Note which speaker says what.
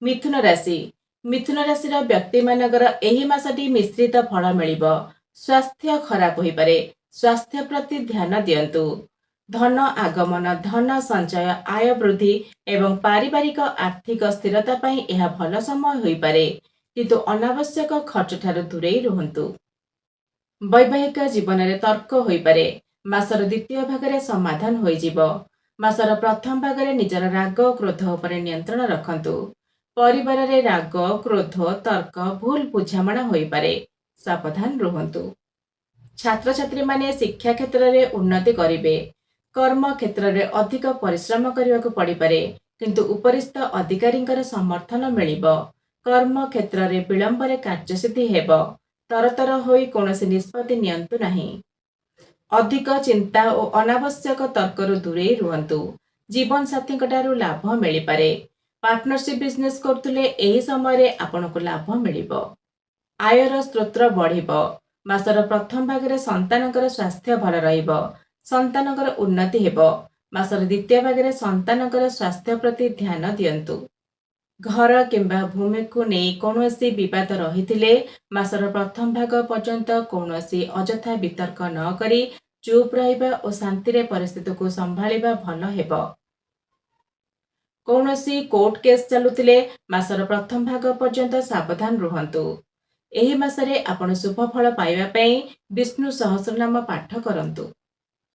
Speaker 1: मिथुन राशि मिथुन राशि व्यक्ति मानकर एही मासटी मिश्रित फल मिलिब। स्वास्थ्य खराब होई पारे, स्वास्थ्य प्रति ध्यान दियंतु। धन आगमन, धन संचय, आय वृद्धि एवं पारिवारिक आर्थिक स्थिरता पई यह भल समय होई पारे, किंतु अनावश्यक खर्च ठारू दूरेई रुहंतु। वैवाहिक जीवन में तर्क होई पारे, मासर द्वितीय भागरे समाधान होई जिवो। मासर प्रथम भागरे निजर राग क्रोध उपरे नियंत्रण रखंतु। परिवार रे राग क्रोध तर्क भूल बुझामणा होई पारे, सावधान रुहंतु। छात्र छात्री माने शिक्षा क्षेत्र में उन्नति करिवे। कर्म क्षेत्र में अधिक परिश्रम करने पड़ी पारे, किंतु उपरिस्थ अधिकारींकर समर्थन मिलिबो। कर्म क्षेत्र में विलंब रे कार्यसिद्धि हेबो। तरतर होई कोनोसी निष्पत्ति नियंतु नहीं। अधिक चिंता और अनावश्यक तर्करु दूरे रुहंतु। जीवन साथी ठारू लाभ मिल पारे। पार्टनरशिप बिजनेस करतुले एही समय रे आपनको लाभ मिलिबो। आयर स्रोत बढ़िबो। मासर प्रथम भागरे संतानकर स्वास्थ्य भल रहिबो। संतानकर उन्नति हेबो। मासर द्वितीय भागरे संतानकर स्वास्थ्य प्रति ध्यान दियंतु। घर किंबा भूमि को नहीं कौनसी विवाद रही मासर प्रथम भाग पर्यंत कौनसी अजथा वितर्क न करी चुप रहिबा और शांति रे परिस्थिति को संभालिबा भल हेबो। कौनसी कोर्ट केस चलुतिले मासर प्रथम भाग पर्यंत सावधान रुहंतु। एही मासरे आपण शुभ फल पाइबा पई विष्णु सहस्रनाम पाठ करंतु।